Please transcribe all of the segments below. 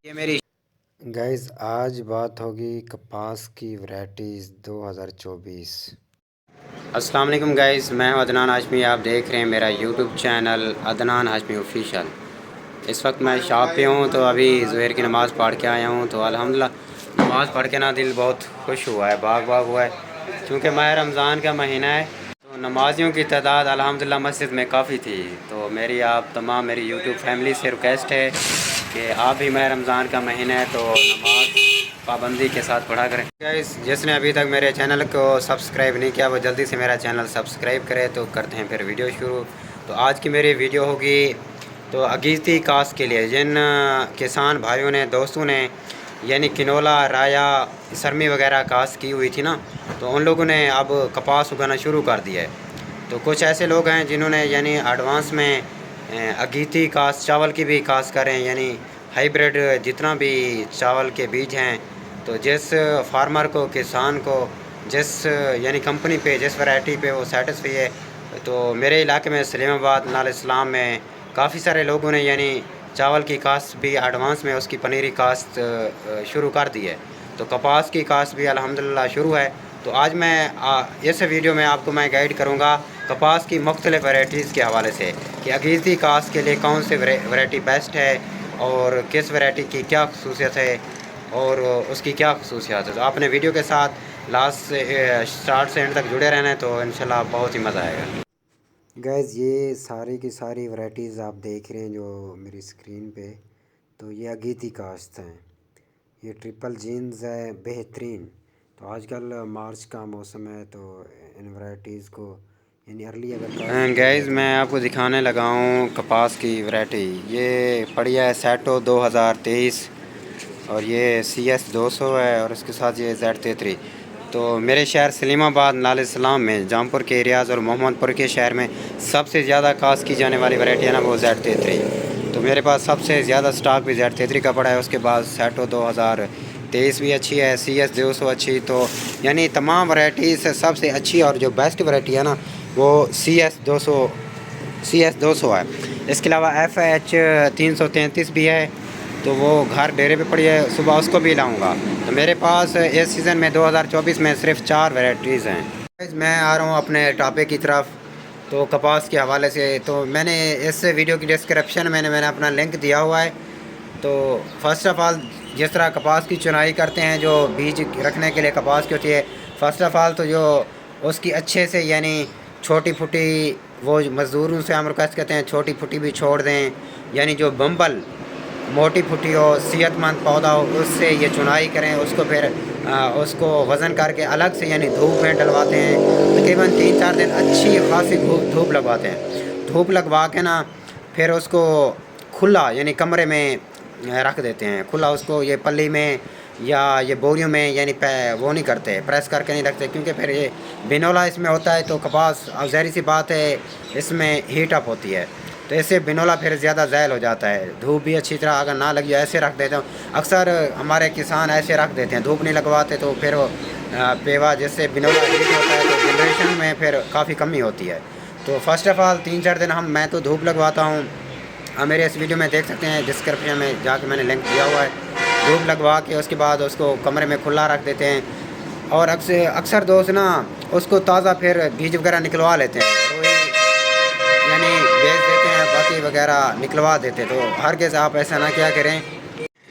ये मेरी गाइस आज बात होगी कपास की वैरायटीज़ 2024। अस्सलाम वालेकुम गाइस, मैं हूं अदनान हाशमी। आप देख रहे हैं मेरा YouTube channel Adnan Hashmi official. इस वक्त मैं शॉप पे हूं तो अभी ज़ुहर की नमाज़ पढ़ के आया हूं। तो अल्हम्दुलिल्लाह नमाज़ पढ़ के ना दिल बहुत खुश हुआ है, बाग बाग हुआ है, क्योंकि माह रमज़ान का महीना है। तो नमाजियों की तादाद अल्हम्दुलिल्लाह मस्जिद में काफ़ी थी। तो आप तमाम मेरी यूट्यूब फैमिली से रिक्वेस्ट है कि आप भी माह रमज़ान का महीना है तो नमाज पाबंदी के साथ पढ़ा करें। गाइस, जिसने अभी तक मेरे चैनल को सब्सक्राइब नहीं किया वो जल्दी से मेरा चैनल सब्सक्राइब करे। तो करते हैं फिर वीडियो शुरू। तो आज की मेरी वीडियो होगी तो अगीती कास्ट के लिए जिन किसान भाइयों ने दोस्तों ने यानी किनोला राया सरमी वगैरह कास्ट की हुई थी ना, तो उन लोगों ने अब कपास उगाना शुरू कर दिया है। तो कुछ ऐसे लोग हैं जिन्होंने यानी एडवांस में अगीती कास्ट चावल की भी कास्ट करें, यानी हाइब्रिड जितना भी चावल के बीज हैं। तो जिस फार्मर को किसान को जिस यानी कंपनी पे जिस वैरायटी पे वो सेटिस्फाई है, तो मेरे इलाके में सलीमाबाद नाल इस्लाम में काफ़ी सारे लोगों ने यानी चावल की काश्त भी एडवांस में उसकी पनीरी काश्त शुरू कर दी है। तो कपास की काश्त भी अल्हम्दुलिल्लाह शुरू है। तो आज मैं इस वीडियो में आपको मैं गाइड करूँगा कपास की मुख्तलिफ़ वैरायटीज़ के हवाले से कि अगीती काश्त के लिए कौन सी वैरायटी बेस्ट है और किस वैरायटी की क्या खसूसियत है और उसकी क्या खसूसियात है। तो आपने वीडियो के साथ लास्ट से स्टार्ट से एंड तक जुड़े रहना है, तो इंशाल्लाह बहुत ही मज़ा आएगा। गाइस ये सारी की सारी वैरायटीज़ आप देख रहे हैं जो मेरी स्क्रीन पे, तो ये अगीती काश्त हैं। ये ट्रिपल जीन्स है बेहतरीन। तो आजकल मार्च का मौसम है, तो इन वैरायटीज़ को यानी अर्ली अगर काश्त किया जाए गैज़, तो मैं आपको दिखाने लगा हूँ कपास की वैरायटी। ये पड़ी है सेटो 2023 और ये CS 200 है और इसके साथ ये Z33। तो मेरे शहर सलीमाबाद नाल इस्लाम में जौनपुर के एरियाज़ और मोहम्मदपुर के शहर में सबसे ज़्यादा कास्ट की जाने वाली वैरायटी है ना, वो Z33। तो मेरे पास सबसे ज़्यादा स्टॉक भी Z33 का पड़ा है। उसके बाद सेटो 2023 भी अच्छी है, CS 200 अच्छी। तो यानी तमाम वैरायटी से सबसे अच्छी और जो बेस्ट वैरायटी है ना, वो CS 200 है। इसके अलावा FH 333 भी है, तो वो घर डेरे पे पड़ी है, सुबह उसको भी लाऊंगा। तो मेरे पास इस सीज़न में 2024 में सिर्फ 4 वैरायटीज़ हैं। मैं आ रहा हूँ अपने टॉपिक की तरफ। तो कपास के हवाले से तो मैंने इस वीडियो की डिस्क्रिप्शन में मैंने अपना लिंक दिया हुआ है। तो फर्स्ट ऑफ़ ऑल जिस तरह कपास की चुनाई करते हैं, जो बीज रखने के लिए कपास की होती है, फ़र्स्ट ऑफ़ ऑल तो जो उसकी अच्छे से यानी छोटी फुटी वो मज़दूरों से हम रिक्वेस्ट करते हैं छोटी फुटी भी छोड़ दें, यानी जो बम्बल मोटी फुटी हो सेहतमंद पौधा हो उससे ये चुनाई करें। उसको फिर उसको वज़न करके अलग से यानी धूप में डलवाते हैं। तकरीबन 3-4 दिन अच्छी खासी धूप लगवाते हैं। धूप लगवा के ना फिर उसको खुला यानी कमरे में रख देते हैं। खुला उसको ये पल्ली में या ये बोरियों में यानी वो नहीं करते, प्रेस करके नहीं रखते, क्योंकि फिर ये बिनोला इसमें होता है। तो कपास अब ज़ाहिर सी बात है इसमें हीट अप होती है, तो इससे बिनोला फिर ज़्यादा ज़ैल हो जाता है। धूप भी अच्छी तरह अगर ना लगी ऐसे रख देते हो, अक्सर हमारे किसान ऐसे रख देते हैं, धूप नहीं लगवाते, तो फिर वो पेवा जिससे बिनोला हीट होता है, तो जनरेशन में फिर काफ़ी कमी होती है। तो फर्स्ट ऑफ़ ऑल 3-4 दिन मैं तो धूप लगवाता हूँ। आप मेरे इस वीडियो में देख सकते हैं, डिस्क्रिप्शन में जाके मैंने लिंक दिया हुआ है। धूप लगवा के उसके बाद उसको कमरे में खुला रख देते हैं। और अक्सर दोस्त ना उसको ताज़ा फिर बीज वगैरह निकलवा लेते हैं, तो यानी बेच देते हैं, बाकी वगैरह निकलवा देते। तो हर किस आप ऐसा ना क्या करें।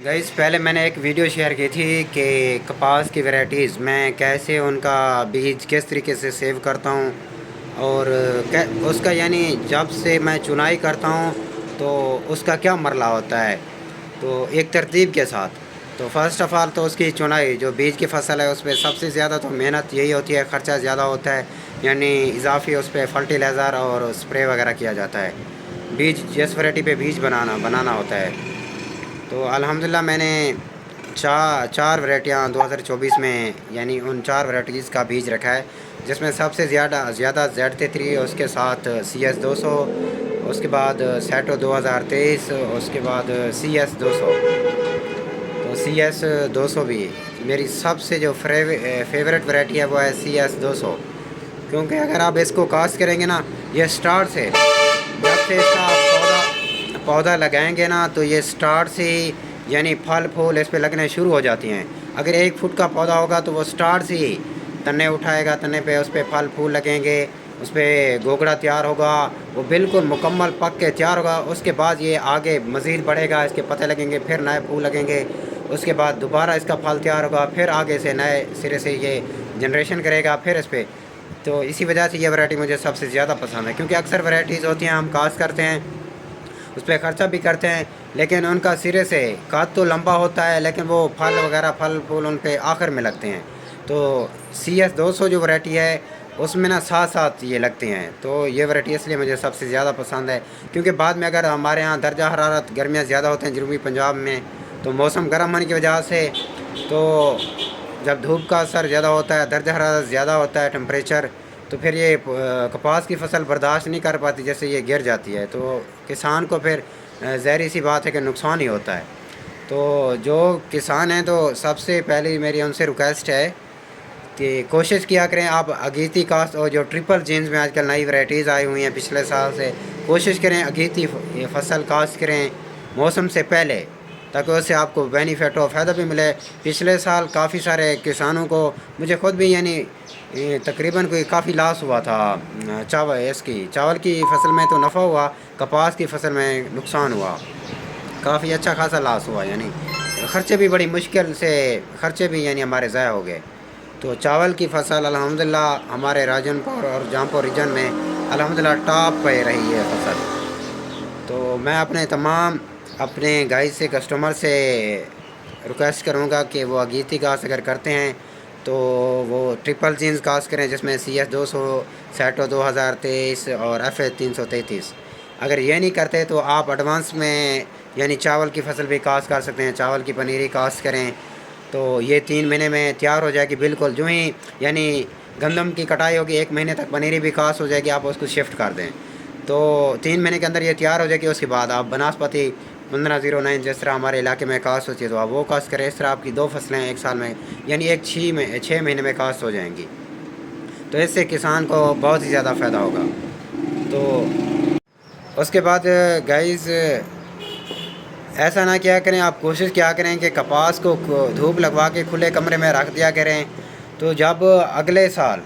गाइस, पहले मैंने एक वीडियो शेयर की थी कि कपास की वैरायटीज़ मैं कैसे उनका बीज किस तरीके से सेव करता हूँ और उसका यानी जब से मैं चुनाई करता हूँ तो उसका क्या मरला होता है, तो एक तरतीब के साथ। तो फर्स्ट ऑफ़ ऑल तो उसकी चुनाई जो बीज की फ़सल है उस पर सबसे ज़्यादा तो मेहनत यही होती है, ख़र्चा ज़्यादा होता है, यानी इजाफी उस पर फर्टिलाइज़र और स्प्रे वगैरह किया जाता है। बीज जिस वैरायटी पे बीज बनाना होता है। तो अल्हम्दुलिल्लाह मैंने चार वैरायटियाँ 2024 में यानी उन 4 वैरायटीज़ का बीज रखा है, जिसमें सबसे ज़्यादा Z33, उसके साथ CS 200, उसके बाद सेटो 2023, उसके बाद CS 200। तो CS 200 भी मेरी सबसे जो फेवरेट वैरायटी है वो है CS 200, क्योंकि अगर आप इसको कास्ट करेंगे ना, ये स्टार्ट से जब से इसका पौधा लगाएंगे ना, तो ये स्टार्ट से ही यानी फल फूल इस पे लगने शुरू हो जाती हैं। अगर 1 फुट का पौधा होगा तो वो स्टार्ट से ही तने उठाएगा, तने पे उस पे फल फूल लगेंगे, उस पे गोगड़ा तैयार होगा, वो बिल्कुल मुकम्मल पक के तैयार होगा। उसके बाद ये आगे मज़ीद बढ़ेगा, इसके पत्ते लगेंगे, फिर नए फूल लगेंगे, उसके बाद दोबारा इसका फल तैयार होगा, फिर आगे से नए सिरे से ये जनरेशन करेगा फिर इस पर। तो इसी वजह से ये वैरायटी मुझे सबसे ज़्यादा पसंद है, क्योंकि अक्सर वैरायटीज़ होती हैं हम काश्त करते हैं, उस पर ख़र्चा भी करते हैं, लेकिन उनका सिरे से काद तो लंबा होता है, लेकिन वो फल वगैरह फल फूल उन पे आखिर में लगते हैं। तो CS 200 जो वैरायटी है उसमें ना साथ साथ ये लगते हैं। तो ये वैरायटी इसलिए मुझे सबसे ज़्यादा पसंद है, क्योंकि बाद में अगर हमारे यहाँ दर्जा हरारत गर्मियाँ ज़्यादा होते हैं जनूबी पंजाब में, तो मौसम गर्म होने की वजह से, तो जब धूप का असर ज़्यादा होता है, दर्जा हरारत ज़्यादा होता है टेम्परेचर, तो फिर ये कपास की फसल बर्दाश्त नहीं कर पाती, जैसे ये गिर जाती है, तो किसान को फिर ज़ाहिर सी बात है कि नुकसान ही होता है। तो जो किसान हैं, तो सबसे पहले मेरी उनसे रिक्वेस्ट है कि कोशिश किया करें आप अगेती काश्त, और जो ट्रिपल जीन्स में आजकल नई वैरायटीज़ आई हुई हैं पिछले साल से, कोशिश करें अगेती फसल काश्त करें मौसम से पहले, ताकि उससे आपको बेनिफिट हो, फ़ायदा भी मिले। पिछले साल काफ़ी सारे किसानों को, मुझे ख़ुद भी यानी तकरीबन कोई काफ़ी लॉस हुआ था चावल की फसल में तो नफ़ा हुआ, कपास की फसल में नुकसान हुआ, काफ़ी अच्छा खासा लॉस हुआ, यानी ख़र्चे भी बड़ी मुश्किल से ख़र्चे भी यानी हमारे ज़ाया हो गए। तो चावल की फसल अल्हम्दुलिल्लाह हमारे राजनपुर और जौनपुर रीजन में अल्हम्दुलिल्लाह टॉप पे रही है फसल। तो मैं अपने गाइस से कस्टमर से रिक्वेस्ट करूँगा कि वो अगेती काश्त अगर करते हैं तो वो ट्रिपल जीन्स काश्त करें, जिसमें CS 200, सैटो 2023 और FH 333। अगर ये नहीं करते तो आप एडवांस में यानी चावल की फसल भी काश्त कर सकते हैं, चावल की पनीरी काश्त करें, तो ये 3 महीने में तैयार हो जाएगी बिल्कुल। जो ही यानी गंदम की कटाई होगी 1 महीने तक पनीरी भी काश्त हो जाएगी, आप उसको शिफ्ट कर दें तो 3 महीने के अंदर ये तैयार हो जाएगी। उसके बाद आप बनास्पति 1509 जिस तरह हमारे इलाके में काश्त होती है तो आप वो काश्त करें। इस तरह आपकी 2 फसलें 1 साल में यानी 6 महीने में काश्त हो जाएंगी, तो इससे किसान को बहुत ही ज़्यादा फ़ायदा होगा। तो उसके बाद गाइस ऐसा ना किया करें, आप कोशिश किया करें कि कपास को धूप लगवा के खुले कमरे में रख दिया करें। तो जब अगले साल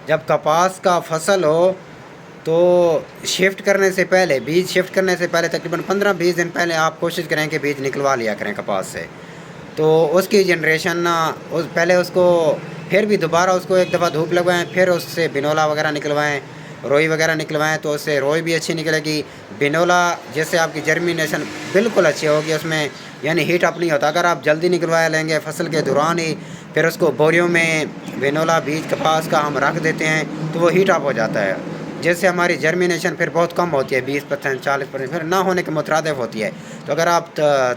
जब कपास का फसल हो तो शिफ्ट करने से पहले, बीज शिफ्ट करने से पहले तकरीबन 15-20 दिन पहले आप कोशिश करें कि बीज निकलवा लिया करें कपास से। तो उसकी जनरेशन ना पहले उसको फिर भी दोबारा उसको एक दफ़ा धूप लगवाएं, फिर उससे बिनोला वगैरह निकलवाएं, रोई वगैरह निकलवाएं, तो उससे रोई भी अच्छी निकलेगी। बिनोला जैसे आपकी जर्मिनेशन बिल्कुल अच्छी होगी, उसमें यानी हीट अप नहीं होता। अगर आप जल्दी निकलवा लेंगे फसल के दौरान ही, फिर उसको बोरियों में बिनोला बीज कपास का हम रख देते हैं तो वो हीट अप हो जाता है, जिससे हमारी जर्मिनेशन फिर बहुत कम होती है, 20% 40% फिर ना होने के मुतरादिफ होती है। तो अगर आप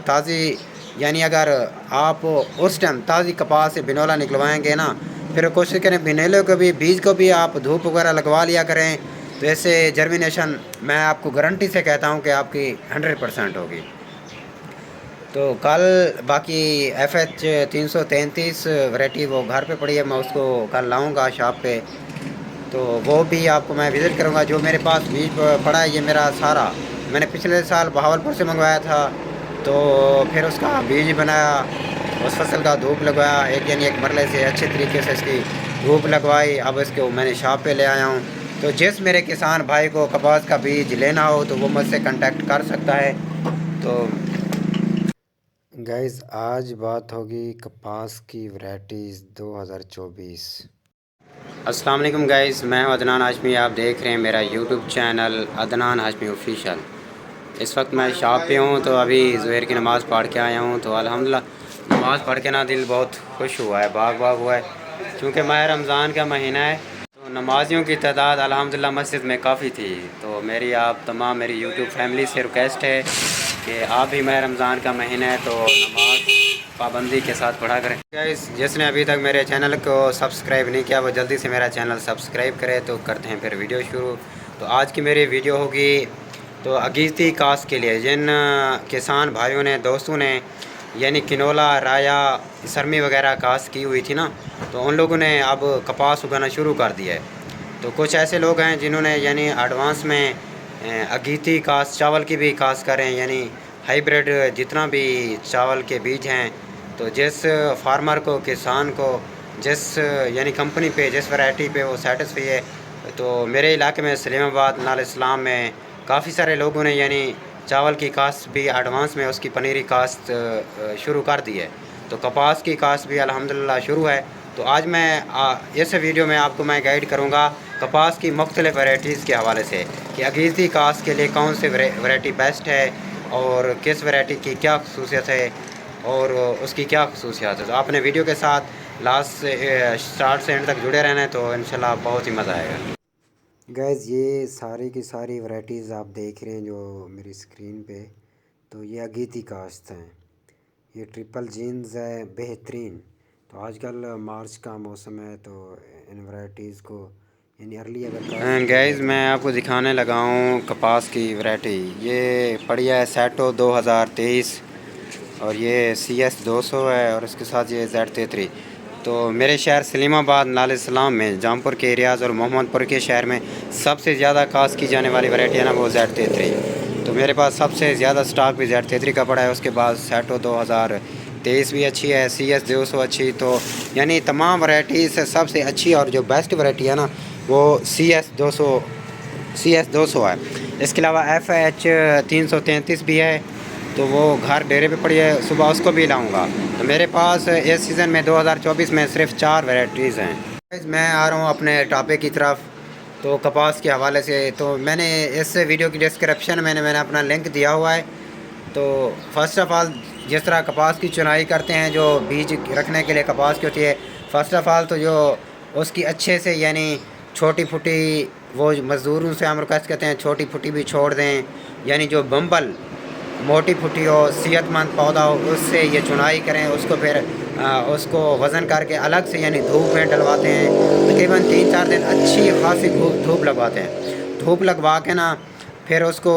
ताज़ी यानी अगर आप उस टाइम ताज़ी कपास से बिनोला निकलवाएंगे ना, फिर कोशिश करें बिनोले को भी, बीज को भी आप धूप वगैरह लगवा लिया करें, तो ऐसे जर्मिनेशन मैं आपको गारंटी से कहता हूँ कि आपकी 100% होगी। तो कल बाकी FH 333 वैरायटी वो घर पे पड़ी है, मैं उसको कल लाऊंगा शॉप पे, तो वो भी आपको मैं विज़िट करूंगा। जो मेरे पास बीज पड़ा है ये मेरा सारा मैंने पिछले साल बहावलपुर से मंगवाया था, तो फिर उसका बीज बनाया, उस फसल का धूप लगवाया, एक मरले से अच्छे तरीके से इसकी धूप लगवाई, अब इसको मैंने शॉप पे ले आया हूँ। तो जिस मेरे किसान भाई को कपास का बीज लेना हो तो वो मुझसे कांटेक्ट कर सकता है। तो गाइस आज बात होगी कपास की वैरायटीज़ 2024। अस्सलाम वालेकुम गाइस, मैं हूं अदनान हाशमी, आप देख रहे हैं मेरा YouTube channel Adnan Hashmi official. इस वक्त मैं शॉप पे हूं, तो अभी ज़ुहर की नमाज़ पढ़ के आया हूं, तो अल्हम्दुलिल्लाह नमाज़ पढ़ के ना दिल बहुत खुश हुआ है, बाग हुआ है, क्योंकि माह रमज़ान का महीना है। तो नमाजियों की तादाद अल्हम्दुलिल्लाह मस्जिद में काफ़ी थी। तो मेरी यूट्यूब फैमिली से रिक्वेस्ट है कि आप भी माह रमज़ान का महीना है तो नमाज पाबंदी के साथ पढ़ा करें। गाइस जिसने अभी तक मेरे चैनल को सब्सक्राइब नहीं किया वो जल्दी से मेरा चैनल सब्सक्राइब करे। तो करते हैं फिर वीडियो शुरू। तो आज की मेरी वीडियो होगी तो अगेती काश्त के लिए, जिन किसान भाइयों ने दोस्तों ने यानी किनोला, राया, सरमी वगैरह काश्त की हुई थी ना, तो उन लोगों ने अब कपास उगाना शुरू कर दिया है। तो कुछ ऐसे लोग हैं जिन्होंने यानी एडवांस में अगेती काश्त चावल की भी काश्त करें, यानी हाइब्रिड जितना भी चावल के बीज हैं, तो जिस फार्मर को, किसान को, जिस यानी कंपनी पे, जिस वैरायटी पे वो सेटिस्फाई है, तो मेरे इलाके में सलीमाबाद नाल इस्लाम में काफ़ी सारे लोगों ने यानी चावल की काश्त भी एडवांस में उसकी पनीरी काश्त शुरू कर दी है। तो कपास की काश्त भी अल्हम्दुलिल्लाह शुरू है। तो आज मैं इस वीडियो में आपको मैं गाइड करूँगा कपास की मुख्तलिफ़ वैरायटीज़ के हवाले से कि अगेती काश्त के लिए कौन सी वैरायटी बेस्ट है और किस वैरायटी की क्या खसूसियत है और उसकी क्या खसूसियात है। तो आपने वीडियो के साथ लास्ट से स्टार्ट से एंड तक जुड़े रहना है, तो इंशाल्लाह बहुत ही मज़ा आएगा। गैस ये सारी की सारी वैरायटीज़ आप देख रहे हैं जो मेरी स्क्रीन पे, तो ये अगेती काश्त हैं। ये ट्रिपल जीन्स है बेहतरीन। तो आजकल मार्च का मौसम है, तो इन वैरायटीज़ को यानी अर्ली अगर गैस मैं आपको दिखाने लगा हूँ कपास की वैरायटी। ये पड़ी है सेटो 2023 और ये CS 200 है और इसके साथ ये Z33। तो मेरे शहर सलीमाबाद नाल इस्लाम में जौनपुर के एरियाज़ और मोहम्मदपुर के शहर में सबसे ज़्यादा काश्त की जाने वाली वैरायटी है ना, वो Z33। तो मेरे पास सबसे ज़्यादा स्टॉक भी Z33 का पड़ा है। उसके बाद सेटो 2023 भी अच्छी है, CS 200 अच्छी। तो यानी तमाम वैरायटी से सबसे अच्छी और जो बेस्ट वैरायटी है ना, वो CS 200 है। इसके अलावा FH 333 भी है, तो वो घर डेरे पे पड़ी है, सुबह उसको भी लाऊंगा। तो मेरे पास इस सीज़न में 2024 में सिर्फ 4 वैरायटीज़ हैं। मैं आ रहा हूँ अपने टॉपिक की तरफ। तो कपास के हवाले से तो मैंने इस वीडियो की डिस्क्रिप्शन में मैंने अपना लिंक दिया हुआ है। तो फर्स्ट ऑफ़ ऑल जिस तरह कपास की चुनाई करते हैं, जो बीज रखने के लिए कपास की होती है, फ़र्स्ट ऑफ़ ऑल तो जो उसकी अच्छे से यानी छोटी फुटी, वो मज़दूरों से हम रिक्वेस्ट करते हैं छोटी फुटी भी छोड़ दें, यानी जो बम्बल मोटी फुटी हो, सेहतमंद पौधा हो, उससे ये चुनाई करें। उसको फिर उसको वज़न करके अलग से यानी धूप में डलवाते हैं। तकरीबन 3-4 दिन अच्छी खासी धूप लगवाते हैं। धूप लगवा के ना फिर उसको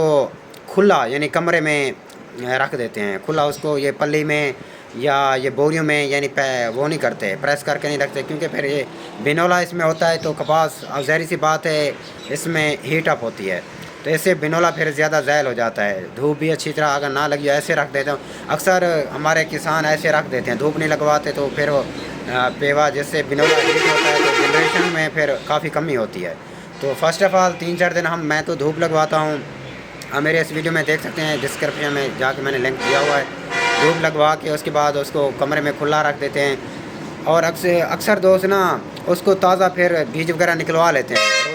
खुला यानी कमरे में रख देते हैं। खुला उसको ये पल्ली में या ये बोरियों में यानी वो नहीं करते, प्रेस करके नहीं रखते, क्योंकि फिर ये बिनोला इसमें होता है। तो कपास ज़ाहिर सी बात है इसमें हीट अप होती है, तो इससे बिनोला फिर ज़्यादा ज़ैल हो जाता है। धूप भी अच्छी तरह अगर ना लगी ऐसे रख देते हैं। अक्सर हमारे किसान ऐसे रख देते हैं, धूप नहीं लगवाते, तो फिर वो पेवा जिससे बिनोला हीट होता है, तो जनरेशन में फिर काफ़ी कमी होती है। तो फर्स्ट ऑफ़ ऑल 3-4 दिन मैं तो धूप लगवाता हूँ। आप मेरे इस वीडियो में देख सकते हैं, डिस्क्रिप्शन में जाके मैंने लिंक दिया हुआ है। धूप लगवा के उसके बाद उसको कमरे में खुला रख देते हैं। और अक्सर दोस्त ना उसको ताज़ा फिर बीज वगैरह निकलवा लेते हैं, तो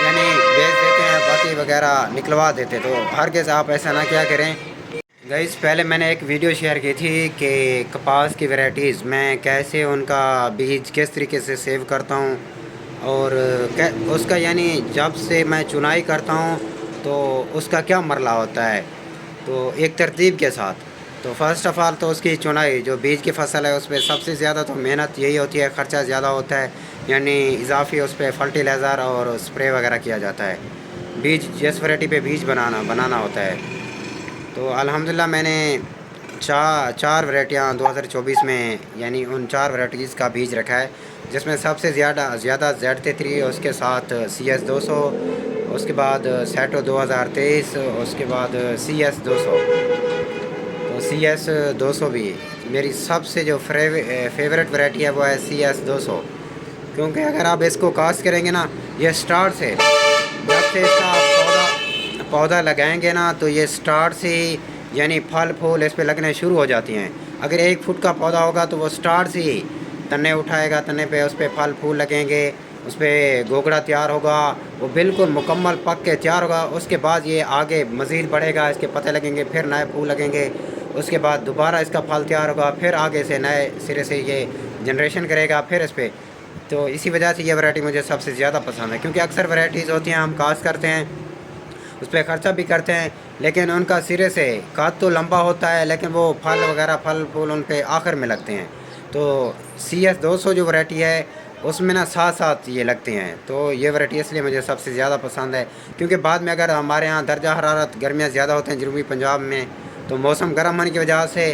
यानी बेच देते हैं, बाकी वगैरह निकलवा देते। तो हर किस आप ऐसा ना क्या करें। गाइस पहले मैंने एक वीडियो शेयर की थी कि कपास की वैरायटीज़ मैं कैसे उनका बीज किस तरीके से सेव करता हूँ और उसका यानी जब से मैं चुनाई करता हूँ तो उसका क्या मरला होता है, तो एक तरतीब के साथ। तो फर्स्ट ऑफ़ ऑल तो उसकी चुनाई, जो बीज की फसल है उस पर सबसे ज़्यादा तो मेहनत यही होती है, ख़र्चा ज़्यादा होता है, यानी इजाफी उस पर फर्टिलाइज़र और स्प्रे वगैरह किया जाता है। बीज जिस वैरायटी पे बीज बनाना होता है। तो अल्हम्दुलिल्लाह मैंने चार वैरायटियाँ 2024 में यानी उन 4 वैरायटीज़ का बीज रखा है, जिसमें सबसे ज़्यादा Z33, उसके साथ CS 200, उसके बाद सेटो 2023, उसके बाद CS 200। तो CS 200 भी मेरी सबसे जो फेवरेट वैरायटी है वो है CS 200, क्योंकि अगर आप इसको कास्ट करेंगे ना, ये स्टार्ट से जब से इसका पौधा लगाएंगे ना, तो ये स्टार्ट से ही यानी फल फूल इस पे लगने शुरू हो जाती हैं। अगर 1 फुट का पौधा होगा तो वो स्टार्ट से ही तने उठाएगा, तने पे उस पर फल फूल लगेंगे, उस पर गोगड़ा तैयार होगा, वो बिल्कुल मुकम्मल पक के तैयार होगा। उसके बाद ये आगे मज़ीद बढ़ेगा, इसके पत्ते लगेंगे, फिर नए फूल लगेंगे, उसके बाद दोबारा इसका फल तैयार होगा, फिर आगे से नए सिरे से ये जनरेशन करेगा फिर इस पर। तो इसी वजह से ये वैरायटी मुझे सबसे ज़्यादा पसंद है, क्योंकि अक्सर वैरायटीज़ होती हैं हम कास्ट करते हैं, उस पर ख़र्चा भी करते हैं, लेकिन उनका सिरे से काद तो लंबा होता है, लेकिन वो फल फूल उन पर आखिर में लगते हैं। तो CS 200 जो वैरायटी है उसमें ना साथ साथ ये लगते हैं। तो ये वैरायटी इसलिए मुझे सबसे ज़्यादा पसंद है, क्योंकि बाद में अगर हमारे यहाँ दर्जा हरारत गर्मियाँ ज़्यादा होते हैं जनूबी पंजाब में, तो मौसम गर्म होने की वजह से,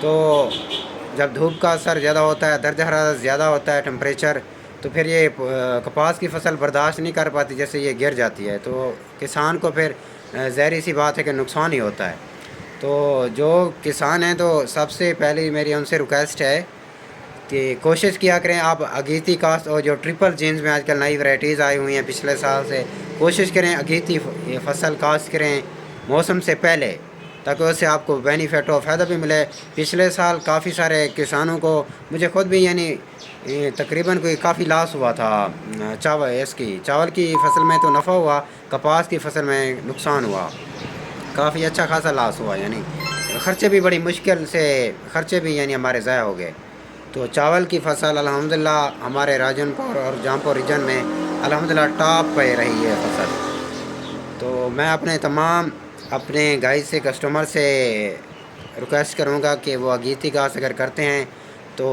तो जब धूप का असर ज़्यादा होता है, दर्जा हरारत ज़्यादा होता है टेम्परेचर, तो फिर ये कपास की फसल बर्दाश्त नहीं कर पाती, जैसे ये गिर जाती है। तो किसान को फिर ज़ाहिर सी बात है कि नुकसान ही होता है। तो जो किसान हैं तो सबसे पहले मेरी उनसे रिक्वेस्ट है कि कोशिश किया करें आप अगेती कास्ट और जो ट्रिपल जीन्स में आजकल नई वैरायटीज़ आई हुई हैं पिछले साल से, कोशिश करें अगेती फसल कास्ट करें मौसम से पहले, ताकि उससे आपको बेनिफिट हो, फ़ायदा भी मिले। पिछले साल काफ़ी सारे किसानों को, मुझे ख़ुद भी यानी तकरीबन कोई काफ़ी लॉस हुआ था चावल की फसल में तो नफ़ा हुआ, कपास की फसल में नुकसान हुआ, काफ़ी अच्छा खासा लॉस हुआ, यानी ख़र्चे भी बड़ी मुश्किल से ख़र्चे भी यानी हमारे ज़ाया हो गए। तो चावल की फसल अल्हम्दुलिल्लाह हमारे राजनपुर और जौनपुर रीजन में अल्हम्दुलिल्लाह टॉप पे रही है फसल। तो मैं अपने गाइस से कस्टमर से रिक्वेस्ट करूँगा कि वो अगेती कास्ट अगर करते हैं तो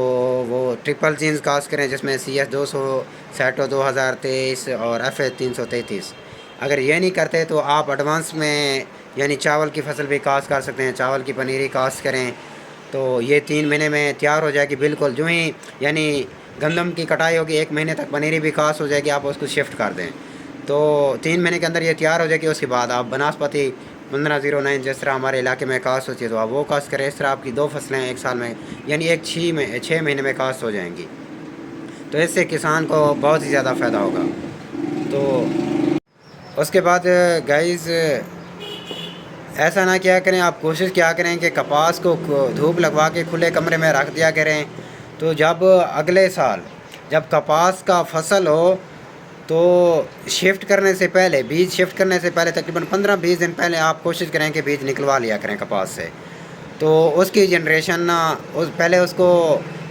वो ट्रिपल जीन्स कास्ट करें, जिसमें CS 200, सैटो 2023 और FH 333। अगर ये नहीं करते तो आप एडवांस में यानी चावल की फसल भी कास्ट कर सकते हैं, चावल की पनीरी कास्ट करें तो ये 3 महीने में तैयार हो जाएगी बिल्कुल। जो ही यानी गंदम की कटाई होगी 1 महीने तक पनीरी भी कास्ट हो जाएगी, आप उसको शिफ्ट कर दें तो 3 महीने के अंदर ये तैयार हो जाएगी। उसके बाद आप बनास्पति 1509 जिस तरह हमारे इलाके में कास्ट होती है तो आप वो कास्ट करें। इस तरह आपकी 2 फसलें 1 साल में यानी 6 महीने में कास्ट हो जाएंगी, तो इससे किसान को बहुत ही ज़्यादा फ़ायदा होगा। तो उसके बाद गाइस ऐसा ना किया करें, आप कोशिश किया करें कि कपास को धूप लगवा के खुले कमरे में रख दिया करें। तो जब अगले साल जब कपास का फसल हो तो शिफ्ट करने से पहले, बीज शिफ्ट करने से पहले तकरीबन 15-20 दिन पहले आप कोशिश करें कि बीज निकलवा लिया करें कपास से। तो उसकी जनरेशन ना पहले उसको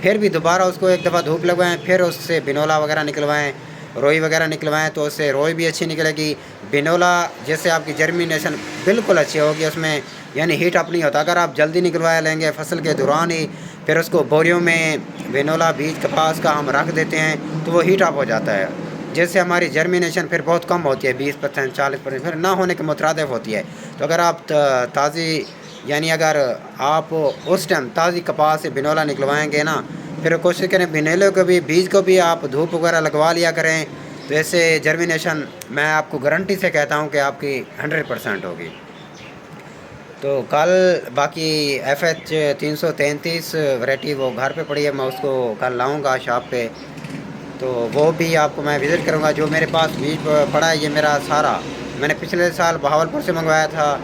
फिर भी दोबारा उसको एक दफ़ा धूप लगवाएं, फिर उससे बिनोला वगैरह निकलवाएं, रोई वगैरह निकलवाएं, तो उससे रोई भी अच्छी निकलेगी। बिनोला जैसे आपकी जर्मिनेशन बिल्कुल अच्छी होगी, उसमें यानी हीट अप नहीं होता। अगर आप जल्दी निकलवा लेंगे फसल के दौरान ही, फिर उसको बोरियों में बिनोला बीज कपास का हम रख देते हैं तो वो हीट अप हो जाता है, जिससे हमारी जर्मिनेशन फिर बहुत कम होती है, 20% 40% फिर ना होने के मुतरादिफ होती है। तो अगर आप ताज़ी यानी अगर आप उस टाइम ताज़ी कपास से बिनोला निकलवाएंगे ना, फिर कोशिश करें बिनोले को भी, बीज को भी आप धूप वगैरह लगवा लिया करें, तो ऐसे जर्मिनेशन मैं आपको गारंटी से कहता हूँ कि आपकी 100% होगी। तो कल बाकी FH 333 वैरायटी वो घर पे पड़ी है, मैं उसको कल लाऊंगा शॉप पे, तो वो भी आपको मैं विज़िट करूंगा। जो मेरे पास बीज पड़ा है ये मेरा सारा मैंने पिछले साल बहावलपुर से मंगवाया था,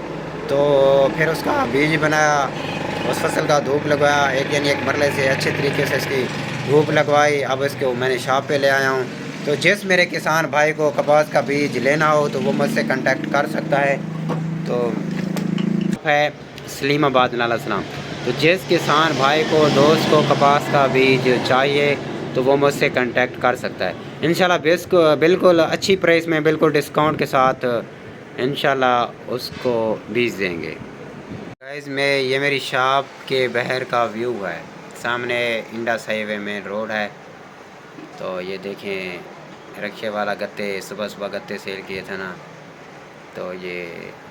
तो फिर उसका बीज बनाया, उस फसल का धूप लगवाया, एक मरले से अच्छे तरीके से इसकी धूप लगवाई, अब इसको मैंने शॉप पे ले आया हूँ। तो जिस मेरे किसान भाई को कपास का बीज लेना हो तो वो मुझसे कांटेक्ट कर सकता है। तो है सलीमाबाद नाला सलाम। तो जिस किसान भाई को दोस्त को कपास का बीज चाहिए तो वो मुझसे कांटेक्ट कर सकता है। इंशाल्लाह बिल्कुल अच्छी प्राइस में, बिल्कुल डिस्काउंट के साथ इंशाल्लाह उसको बीज देंगे। गाइस ये मेरी शॉप के बाहर का व्यू है, सामने इंडस हाईवे मेन रोड है। तो ये देखें रक्शे वाला गत्ते, सुबह सुबह गत्ते सेल किए थे ना, तो ये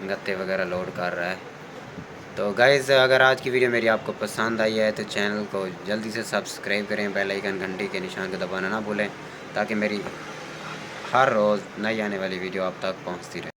गत्ते वगैरह लोड कर रहा है। तो गाइज़ अगर आज की वीडियो मेरी आपको पसंद आई है तो चैनल को जल्दी से सब्सक्राइब करें, बेल आइकन घंटी के निशान को दबाना ना भूलें, ताकि मेरी हर रोज़ नई आने वाली वीडियो आप तक पहुंचती रहे।